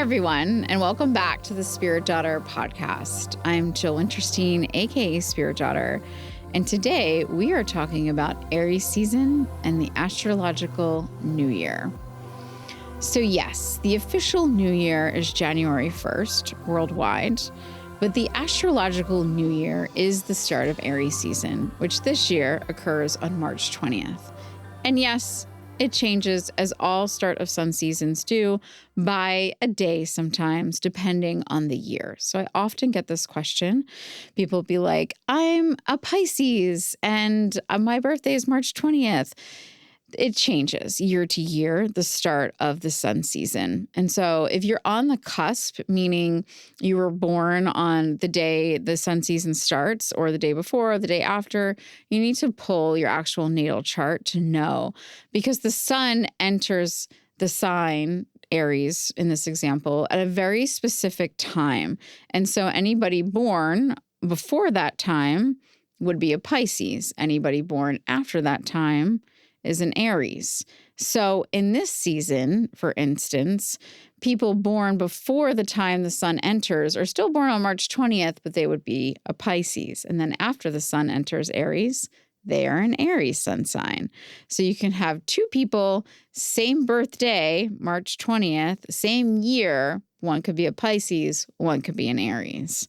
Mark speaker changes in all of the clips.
Speaker 1: everyone, and welcome back to the Spirit Daughter podcast. I'm Jill Winterstein, aka Spirit Daughter, and today we are talking about Aries season and the astrological new year. So yes, the official new year is January 1st worldwide, but the astrological new year is the start of Aries season, which this year occurs on March 20th. And yes, it changes, as all start of sun seasons do, by a day sometimes, depending on the year. So I often get this question. People be like, I'm a Pisces and my birthday is March 20th. It changes year to year, the start of the sun season. And so if you're on the cusp, meaning you were born on the day the sun season starts or the day before or the day after, you need to pull your actual natal chart to know, because the sun enters the sign Aries in this example at a very specific time. And so anybody born before that time would be a Pisces. Anybody born after that time is an Aries. So in this season, for instance, people born before the time the sun enters are still born on March 20th, but they would be a Pisces. And then after the sun enters Aries, they are an Aries sun sign. So you can have two people, same birthday, March 20th, same year. One could be a Pisces, one could be an Aries.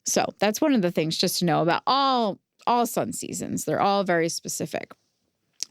Speaker 1: So that's one of the things just to know about all sun seasons. They're all very specific.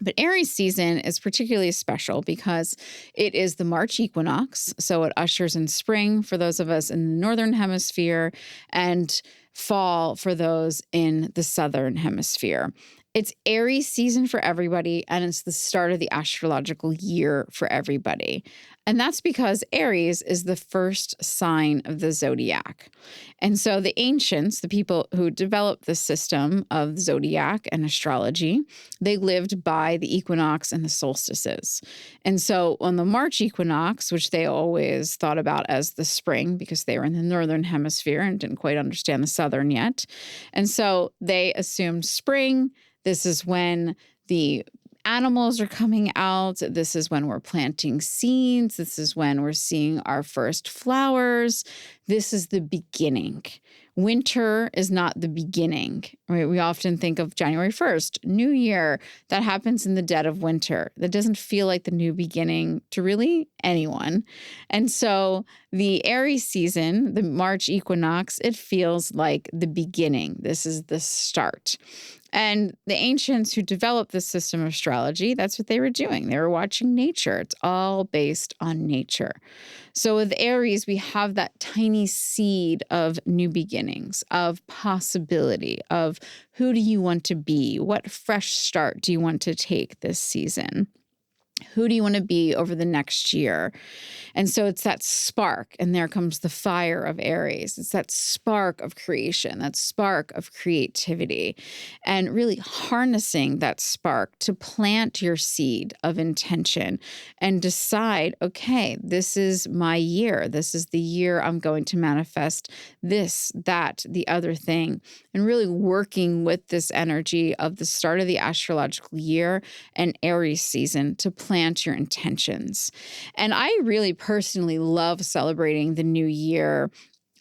Speaker 1: But Aries season is particularly special because it is the March equinox. So it ushers in spring for those of us in the northern hemisphere and fall for those in the southern hemisphere. It's Aries season for everybody, and it's the start of the astrological year for everybody. And that's because Aries is the first sign of the zodiac. And so the ancients, the people who developed the system of zodiac and astrology, they lived by the equinox and the solstices. And so on the March equinox, which they always thought about as the spring because they were in the northern hemisphere and didn't quite understand the southern yet. And so they assumed spring. This is when the animals are coming out. This is when we're planting seeds. This is when we're seeing our first flowers. This is the beginning. Winter is not the beginning, right? We often think of January 1st, New Year. That happens in the dead of winter. That doesn't feel like the new beginning to really anyone. And so the Aries season, the March equinox, it feels like the beginning. This is the start. And the ancients who developed this system of astrology, that's what they were doing. They were watching nature. It's all based on nature. So with Aries, we have that tiny seed of new beginnings, of possibility, of who do you want to be? What fresh start do you want to take this season? Who do you want to be over the next year? And so it's that spark, and there comes the fire of Aries. It's that spark of creation, that spark of creativity, and really harnessing that spark to plant your seed of intention and decide, okay, this is my year. This is the year I'm going to manifest this, that, the other thing, and really working with this energy of the start of the astrological year and Aries season to plant your intentions. And I really personally love celebrating the new year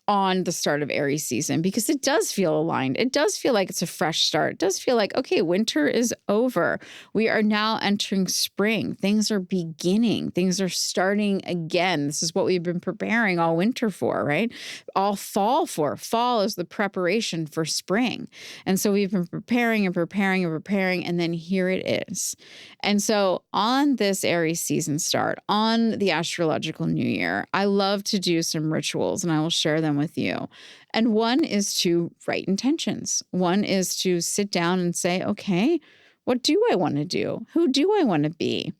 Speaker 1: on the start of Aries season because it does feel aligned. It does feel like it's a fresh start. It does feel like, okay, winter is over. We are now entering spring. Things are beginning. Things are starting again. This is what we've been preparing all winter for, right? All fall for. Fall is the preparation for spring. And so we've been preparing and preparing and preparing, and then here it is. And so on this Aries season start, on the astrological new year, I love to do some rituals, and I will share them with you. And one is to write intentions. One is to sit down and say, okay, what do I want to do? Who do I want to be?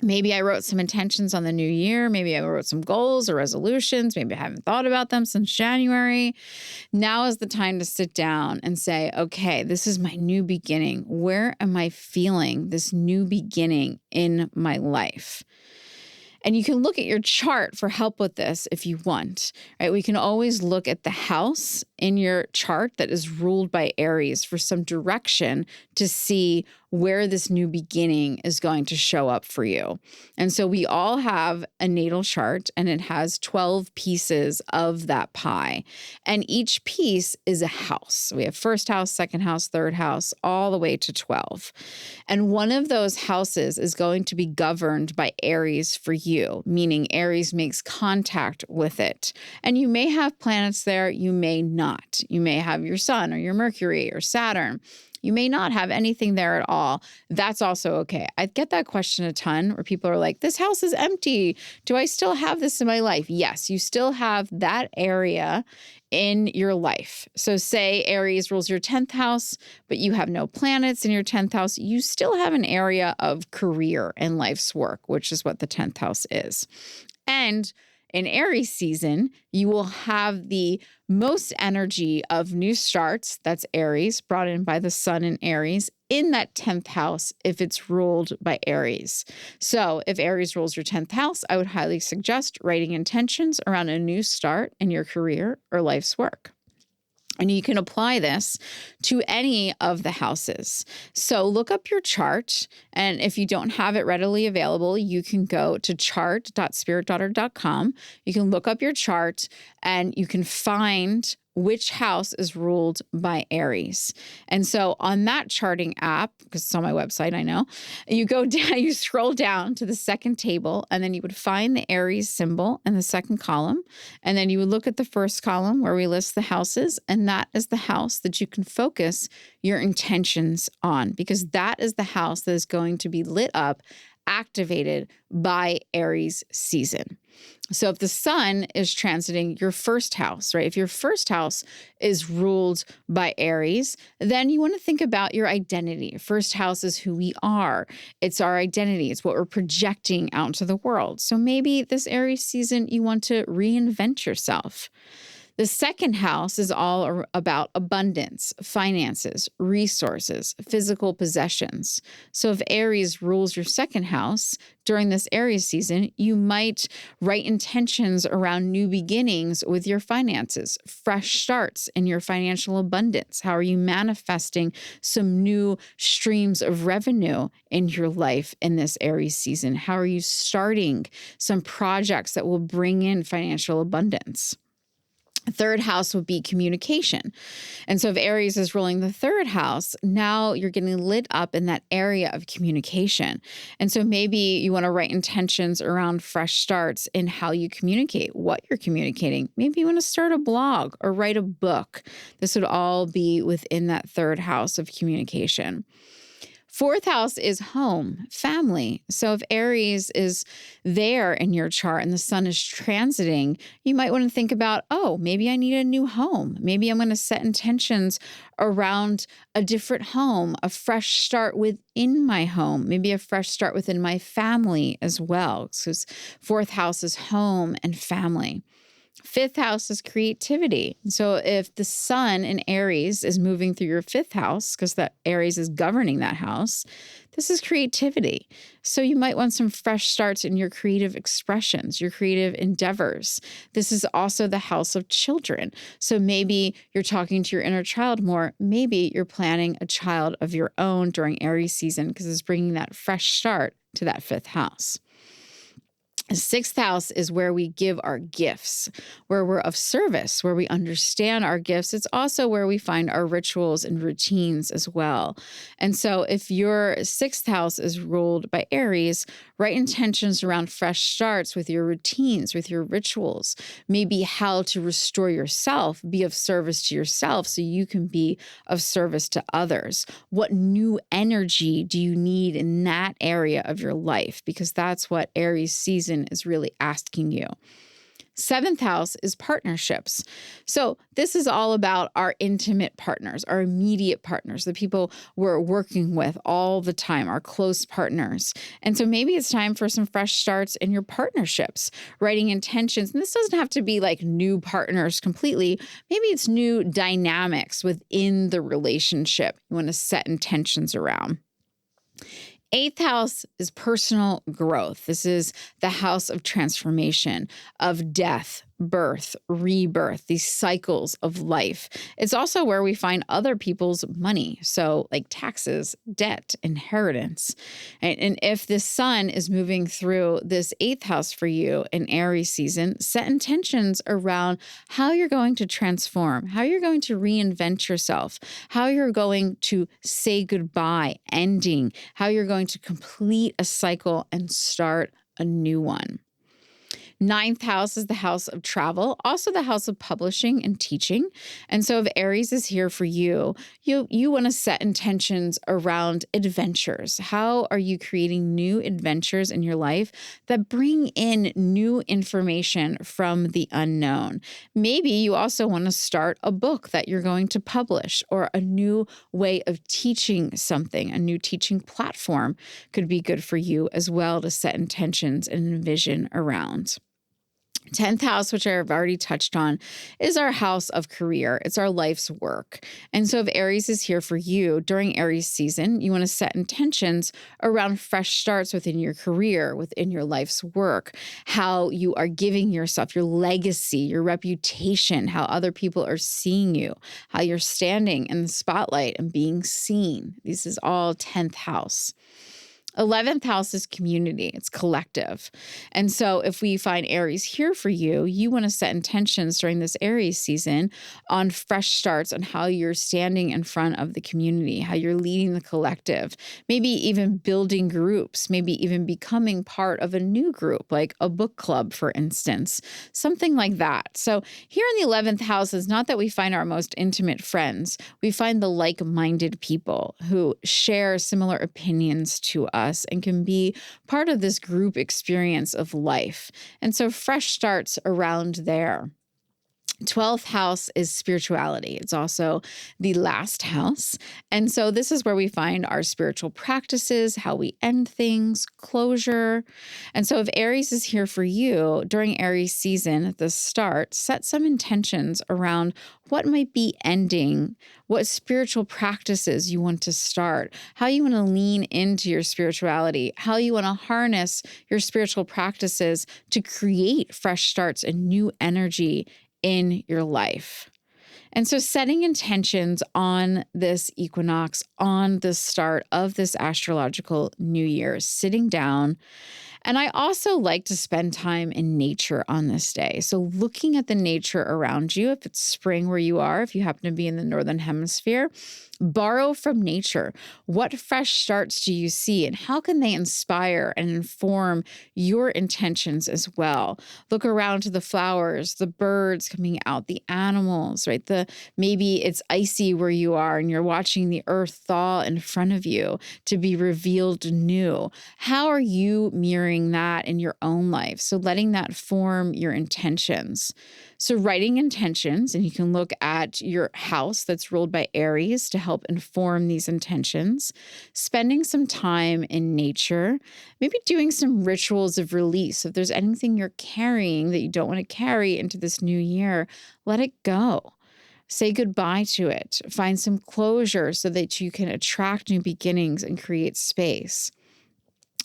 Speaker 1: Maybe I wrote some intentions on the new year. Maybe I wrote some goals or resolutions. Maybe I haven't thought about them since January. Now is the time to sit down and say, okay, this is my new beginning. Where am I feeling this new beginning in my life? And you can look at your chart for help with this if you want, right? We can always look at the house in your chart that is ruled by Aries for some direction to see where this new beginning is going to show up for you. And so we all have a natal chart, and it has 12 pieces of that pie. And each piece is a house. We have first house, second house, third house, all the way to 12. And one of those houses is going to be governed by Aries for you, meaning Aries makes contact with it. And you may have planets there, you may not. You may have your sun or your Mercury or Saturn. You may not have anything there at all. That's also okay. I get that question a ton where people are like, this house is empty. Do I still have this in my life? Yes, you still have that area in your life. So say Aries rules your 10th house, but you have no planets in your 10th house. You still have an area of career and life's work, which is what the 10th house is. And in Aries season, you will have the most energy of new starts, that's Aries, brought in by the sun in Aries, in that 10th house if it's ruled by Aries. So if Aries rules your 10th house, I would highly suggest writing intentions around a new start in your career or life's work. And you can apply this to any of the houses. So look up your chart. And if you don't have it readily available, you can go to chart.spiritdaughter.com. You can look up your chart and you can find which house is ruled by Aries. And so on that charting app, because it's on my website, I know, you go down, you scroll down to the second table, and then you would find the Aries symbol in the second column. And then you would look at the first column where we list the houses, and that is the house that you can focus your intentions on, because that is the house that is going to be lit up, activated by Aries season. So if the sun is transiting your first house, right? If your first house is ruled by Aries, then you want to think about your identity. First house is who we are. It's our identity. It's what we're projecting out into the world. So maybe this Aries season, you want to reinvent yourself. The second house is all about abundance, finances, resources, physical possessions. So if Aries rules your second house during this Aries season, you might write intentions around new beginnings with your finances, fresh starts in your financial abundance. How are you manifesting some new streams of revenue in your life in this Aries season? How are you starting some projects that will bring in financial abundance? Third house would be communication. And so if Aries is ruling the third house, now you're getting lit up in that area of communication. And so maybe you want to write intentions around fresh starts in how you communicate, what you're communicating. Maybe you want to start a blog or write a book. This would all be within that third house of communication. Fourth house is home, family. So if Aries is there in your chart and the sun is transiting, you might want to think about, oh, maybe I need a new home. Maybe I'm going to set intentions around a different home, a fresh start within my home, maybe a fresh start within my family as well. So fourth house is home and family. Fifth house is creativity. So if the sun in Aries is moving through your fifth house, because that Aries is governing that house, this is creativity. So you might want some fresh starts in your creative expressions, your creative endeavors. This is also the house of children. So maybe you're talking to your inner child more. Maybe you're planning a child of your own during Aries season because it's bringing that fresh start to that fifth house. Sixth house is where we give our gifts, where we're of service, where we understand our gifts. It's also where we find our rituals and routines as well. And so if your sixth house is ruled by Aries, write intentions around fresh starts with your routines, with your rituals, maybe how to restore yourself, be of service to yourself so you can be of service to others. What new energy do you need in that area of your life? Because that's what Aries season is really asking you. Seventh house is partnerships. So this is all about our intimate partners, our immediate partners, the people we're working with all the time, our close partners. And so maybe it's time for some fresh starts in your partnerships, writing intentions. And this doesn't have to be like new partners completely. Maybe it's new dynamics within the relationship you want to set intentions around. Eighth house is personal growth. This is the house of transformation, of death, birth, rebirth, these cycles of life. It's also where we find other people's money. So like taxes, debt, inheritance. And if the sun is moving through this 8th house for you in Aries season, set intentions around how you're going to transform, how you're going to reinvent yourself, how you're going to say goodbye, ending, how you're going to complete a cycle and start a new one. 9th house is the house of travel, also the house of publishing and teaching. And so if Aries is here for you, you want to set intentions around adventures. How are you creating new adventures in your life that bring in new information from the unknown? Maybe you also want to start a book that you're going to publish, or a new way of teaching something. A new teaching platform could be good for you as well to set intentions and envision around. 10th house, which I've already touched on, is our house of career. It's our life's work. And so if Aries is here for you during Aries season, you want to set intentions around fresh starts within your career, within your life's work, how you are giving yourself, your legacy, your reputation, how other people are seeing you, how you're standing in the spotlight and being seen. This is all 10th house. 11th house is community. It's collective. And so if we find Aries here for you, you want to set intentions during this Aries season on fresh starts, on how you're standing in front of the community, how you're leading the collective, maybe even building groups, maybe even becoming part of a new group, like a book club, for instance, something like that. So here in the 11th house is not that we find our most intimate friends. We find the like-minded people who share similar opinions to us and can be part of this group experience of life. And so fresh starts around there. 12th house is spirituality. It's also the last house. And so this is where we find our spiritual practices, how we end things, closure. And so if Aries is here for you during Aries season at the start, set some intentions around what might be ending, what spiritual practices you want to start, how you want to lean into your spirituality, how you want to harness your spiritual practices to create fresh starts and new energy in your life. And so setting intentions on this equinox, on the start of this astrological new year, sitting down. And I also like to spend time in nature on this day. So looking at the nature around you, if it's spring where you are, if you happen to be in the northern hemisphere, borrow from nature. What fresh starts do you see, and how can they inspire and inform your intentions as well? Look around to the flowers, the birds coming out, the animals, right? Maybe it's icy where you are and you're watching the earth thaw in front of you to be revealed new. How are you mirroring that in your own life? So letting that form your intentions. So writing intentions, and you can look at your house that's ruled by Aries to help inform these intentions. Spending some time in nature, maybe doing some rituals of release. If there's anything you're carrying that you don't want to carry into this new year, let it go. Say goodbye to it. Find some closure so that you can attract new beginnings and create space.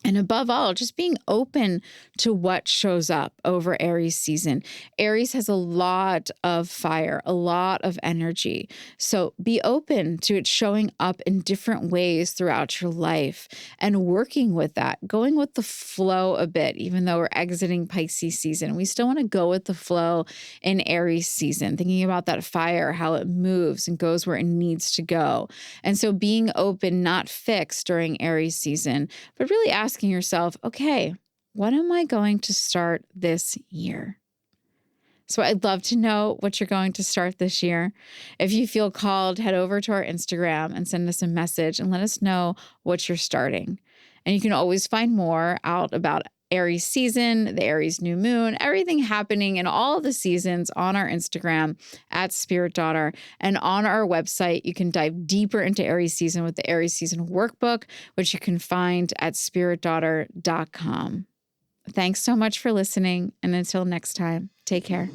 Speaker 1: And above all, just being open to what shows up over Aries season. Aries has a lot of fire, a lot of energy. So be open to it showing up in different ways throughout your life and working with that, going with the flow a bit, even though we're exiting Pisces season. We still want to go with the flow in Aries season, thinking about that fire, how it moves and goes where it needs to go. And so being open, not fixed during Aries season, but really asking yourself, okay, what am I going to start this year? So I'd love to know what you're going to start this year. If you feel called, head over to our Instagram and send us a message and let us know what you're starting. And you can always find more out about Aries season, the Aries new moon, everything happening in all of the seasons on our Instagram at Spirit Daughter. And on our website, you can dive deeper into Aries season with the Aries season workbook, which you can find at spiritdaughter.com. Thanks so much for listening. And until next time, take care.